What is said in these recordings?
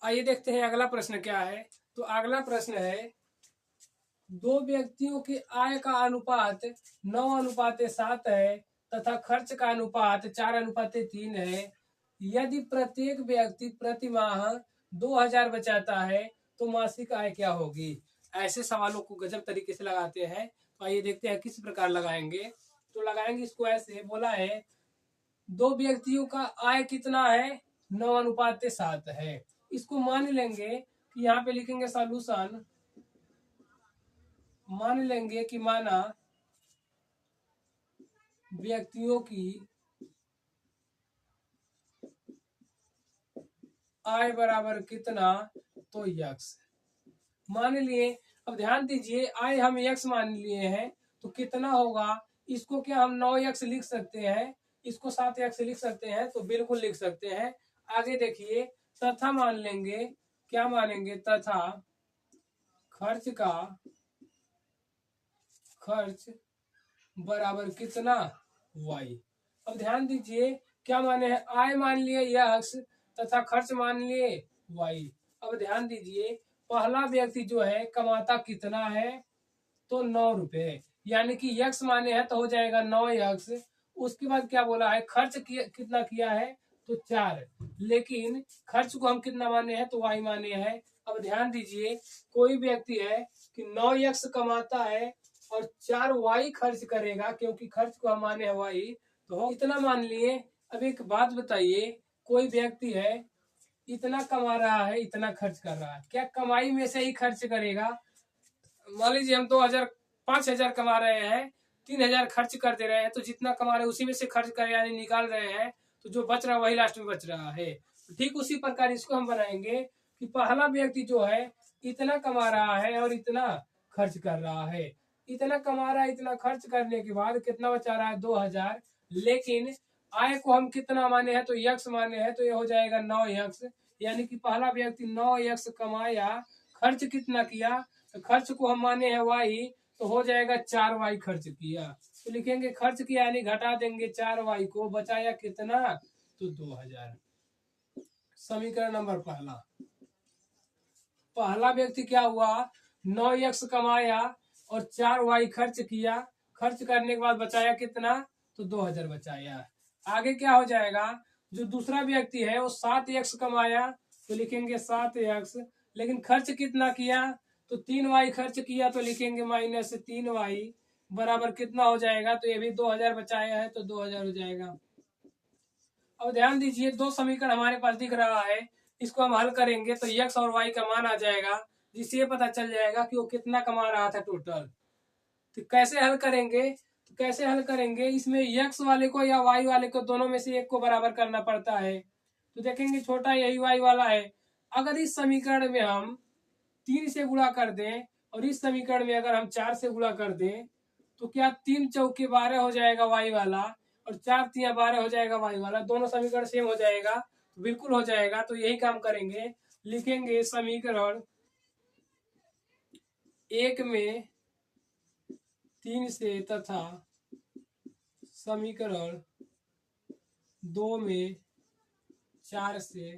आइए देखते हैं अगला प्रश्न क्या है। तो अगला प्रश्न है, दो व्यक्तियों की आय का अनुपात 9:7 है तथा खर्च का अनुपात 4:3 है। यदि प्रत्येक व्यक्ति प्रति माह 2,000 बचाता है तो मासिक आय क्या होगी। ऐसे सवालों को गजब तरीके से लगाते हैं। तो आइए देखते हैं किस प्रकार लगाएंगे। तो लगाएंगे इसको ऐसे, बोला है दो व्यक्तियों का आय कितना है, 9:7 है। इसको मान लेंगे कि यहाँ पे लिखेंगे सॉल्यूशन, मान लेंगे कि माना व्यक्तियों की आय बराबर कितना, तो यक्स मान लिए। अब ध्यान दीजिए, आय हम यक्स मान लिए हैं तो कितना होगा, इसको क्या हम 9x लिख सकते हैं, इसको 7x लिख सकते हैं, तो बिल्कुल लिख सकते हैं। आगे देखिए, तथा मान लेंगे, क्या मानेंगे, तथा खर्च बराबर कितना, y। अब ध्यान दीजिए, क्या माने हैं, आय मान लिए यक्स तथा खर्च मान लिए y। अब ध्यान दीजिए, पहला व्यक्ति जो है कमाता कितना है, तो 9 रुपए, यानी कि यक्स माने हैं तो हो जाएगा 9x। उसके बाद क्या बोला है, खर्च कितना किया है, तो 4, लेकिन खर्च को हम कितना माने हैं, तो y माने हैं। अब ध्यान दीजिए, कोई व्यक्ति है कि 9x कमाता है और 4y खर्च करेगा, क्योंकि खर्च को हम माने हैं y, तो इतना मान लिए। अब एक बात बताइए, कोई व्यक्ति है इतना कमा रहा है, इतना खर्च कर रहा है, क्या कमाई में से ही खर्च करेगा। मान लीजिए हम 2,000 5,000 कमा रहे हैं, 3,000 खर्च कर दे रहे हैं, तो जितना कमा रहे हैं उसी में से खर्च कर यानी निकाल रहे हैं, तो जो बच रहा है वही लास्ट में बच रहा है। ठीक उसी प्रकार इसको हम बनाएंगे कि पहला व्यक्ति जो है इतना कमा रहा है और इतना खर्च कर रहा है, इतना कमा रहा है, इतना खर्च करने के बाद कितना बचा रहा है, 2,000, लेकिन आय को हम कितना माने हैं, तो यक्स माने हैं, तो ये हो जाएगा 9x, यानी कि पहला व्यक्ति 9x कमाया, खर्च कितना किया, तो खर्च को हम माने हैं y, तो हो जाएगा 4y खर्च किया। तो लिखेंगे खर्च किया यानी घटा देंगे 4y को, बचाया कितना, तो 2,000। समीकरण नंबर पहला व्यक्ति क्या हुआ, 9x कमाया और 4y खर्च किया, खर्च करने के बाद बचाया कितना, तो 2,000 बचाया। आगे क्या हो जाएगा, जो दूसरा व्यक्ति है वो 7x कमाया, तो लिखेंगे 7x, लेकिन खर्च कितना किया, तो 3y खर्च किया, तो लिखेंगे -3y बराबर कितना हो जाएगा, तो ये भी 2,000 बचाया है, तो 2,000 हो जाएगा। अब ध्यान दीजिए, दो समीकरण हमारे पास दिख रहा है, इसको हम हल करेंगे तो x और y का मान आ जाएगा, जिससे पता चल जाएगा कि वो कितना कमा रहा था टोटल। तो कैसे हल करेंगे, इसमें x वाले को या y वाले को दोनों में से एक को बराबर करना पड़ता है। तो देखेंगे छोटा यही y वाला है, अगर इस समीकरण में हम 3 से गुणा कर दें और इस समीकरण में अगर हम 4 से गुणा कर दें, तो क्या 3 चौके 12 हो जाएगा y वाला और 4 तिया 12 हो जाएगा y वाला, दोनों समीकरण सेम हो जाएगा, तो बिल्कुल हो जाएगा। तो यही काम करेंगे, लिखेंगे समीकरण 1 में 3 से तथा समीकरण 2 में 4 से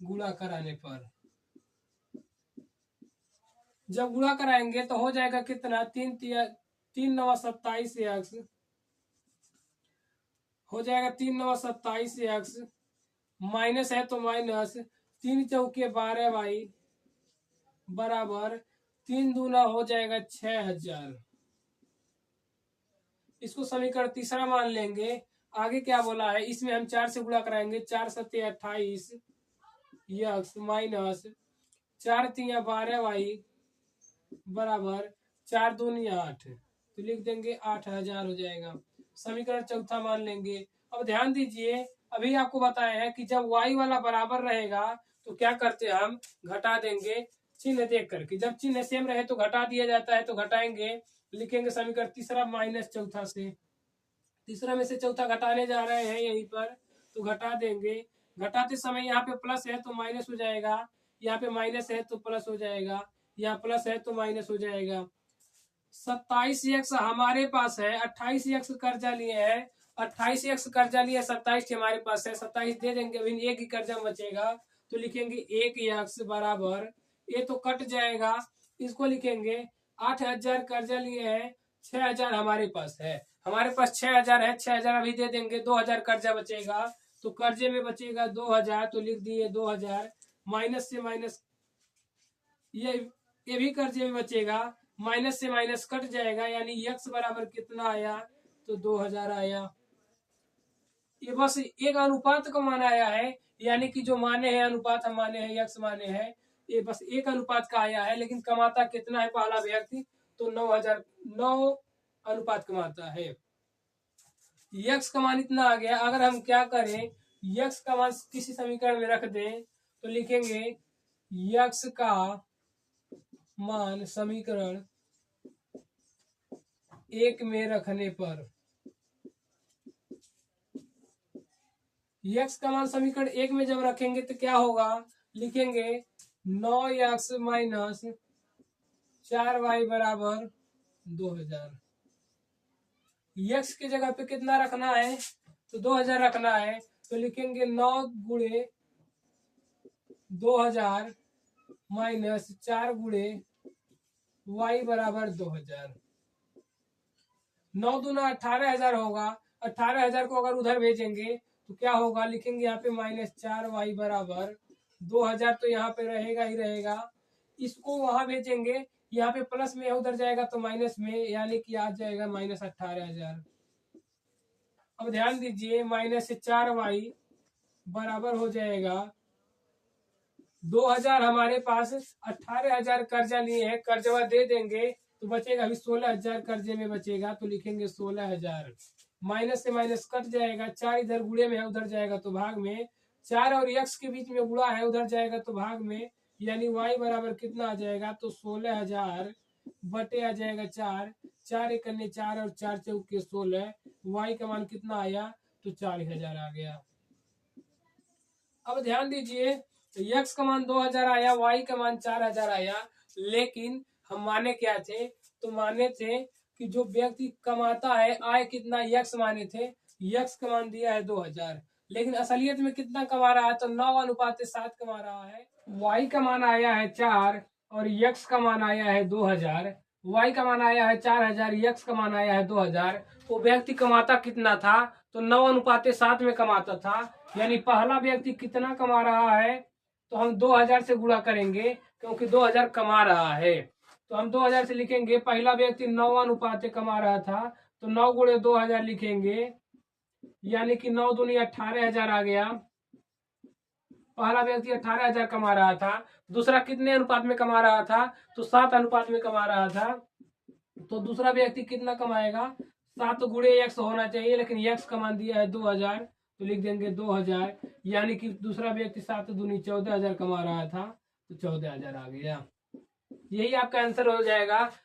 गुणा कराने पर, जब गुणा कराएंगे तो हो जाएगा कितना, 3 9 27x हो जाएगा, 3 9 27x, माइनस है तो माइनस, 3 चौके 12y बराबर 3 दूना हो जाएगा 6,000। इसको समीकरण तीसरा मान लेंगे। आगे क्या बोला है, इसमें हम 4 से गुणा कराएंगे, 4 7 28 x माइनस 4 3 12y बराबर 4 दूनी 8, तो लिख देंगे 8,000 हो जाएगा। समीकरण चौथा मान लेंगे। अब ध्यान दीजिए, अभी आपको बताया है कि जब y वाला बराबर रहेगा तो क्या करते हैं, हम घटा देंगे चिन्ह देख करके, जब चिन्ह सेम रहे तो घटा दिया जाता है, तो घटाएंगे, लिखेंगे समीकरण तीसरा माइनस चौथा से, तीसरा में से चौथा घटाने जा रहे हैं यहीं पर, तो घटा देंगे, घटाते समय यहाँ पे प्लस है तो माइनस हो जाएगा, यहाँ पे माइनस है तो प्लस हो जाएगा, यहाँ प्लस है तो माइनस हो जाएगा। 27x हमारे पास है, 28x कर्जा लिए है, 28x कर्जा लिए, 27 हमारे पास है, 27 दे देंगे, अभी एक ही कर्जा बचेगा, तो लिखेंगे 1 बराबर, ये तो कट जाएगा, इसको लिखेंगे 8,000 कर्जा लिए हैं, 6,000 हमारे पास है, हमारे पास 6,000 है, 6,000 अभी दे देंगे, 2,000 कर्जा बचेगा, तो कर्जे में बचेगा 2,000, तो लिख दिए 2,000, माइनस से माइनस ये भी कर्जे में बचेगा, माइनस से माइनस कट जाएगा, यानी यक्स बराबर कितना आया, तो 2,000 आया। ये बस एक अनुपात का मान आया है, यानी कि जो माने हैं अनुपात हम माने हैं, यक्स माने हैं, ये बस एक अनुपात का आया है, लेकिन कमाता कितना है पहला व्यक्ति, तो 9,009 अनुपात कमाता है। यक्स का मान इतना आ गया। अगर हम क्या करें, यक्स का मान किसी समीकरण में रख दें, तो लिखेंगे यक्स का मान समीकरण 1 में रखने पर, यक्स का मान समीकरण 1 में जब रखेंगे तो क्या होगा, लिखेंगे 9x माइनस 4y बराबर 2,000। यक्स की जगह पे कितना रखना है, तो 2,000 रखना है, तो लिखेंगे 9 गुणे 2,000 माइनस 4 गुणे y बराबर 2,000। 9 दूना 18,000 होगा, 18,000 को अगर उधर भेजेंगे तो क्या होगा, लिखेंगे यहाँ पे माइनस 4y बराबर 2,000, तो यहाँ पे रहेगा ही रहेगा, इसको वहां भेजेंगे, यहाँ पे प्लस में उधर जाएगा तो माइनस में, यानी कि आ जाएगा माइनस 18,000। अब ध्यान दीजिए, माइनस 4y बराबर हो जाएगा 2,000, हमारे पास 18,000 कर्जा लिए हैं, कर्जवा दे देंगे तो बचेगा अभी 16,000 कर्जे में बचेगा, तो लिखेंगे 16,000, माइनस से माइनस कट जाएगा, 4 इधर गुणे में है उधर जाएगा तो भाग में, 4 और यक्स के बीच में गुणा है उधर जाएगा तो भाग में, यानी y बराबर कितना आ जाएगा, तो 16,000 बटे आ जाएगा 4, 4 एक 4 और 4 चौके 16, y का मान कितना आया, तो 40,000 आ गया। अब ध्यान दीजिए, यक्स का मान 2,000 आया, y का मान 4,000 आया, लेकिन हम माने क्या थे, तो माने थे कि जो व्यक्ति कमाता है आय कितना, यक्स माने थे, यक्स का मान दिया है 2,000, लेकिन असलियत में कितना कमा रहा है, तो 9:7 कमा रहा है। y का मान आया है 4 और यक्स का मान आया है 2,000, y का मान आया है 4,000, यक्स का मान आया है 2,000, वो व्यक्ति कमाता कितना था, तो 9:7 में कमाता था, यानी पहला व्यक्ति कितना कमा रहा है, तो हम 2,000 से गुणा करेंगे, क्योंकि 2,000 कमा रहा है, तो हम 2,000 से लिखेंगे, पहला व्यक्ति 9 कमा रहा था, तो 9 गुणे 2,000 लिखेंगे, यानी कि 9 दूनी 18,000 आ गया। पहला व्यक्ति 18,000 कमा रहा था, दूसरा कितने अनुपात में कमा रहा था, तो 7 अनुपात में कमा रहा था, तो दूसरा व्यक्ति कितना कमाएगा, 7 गुणे यक्स होना चाहिए, लेकिन यक्स का मान दिया है 2,000, तो लिख देंगे 2,000, यानी कि दूसरा व्यक्ति 7 दूनी 14,000 कमा रहा था, तो 14,000 आ गया। यही आपका आंसर हो जाएगा।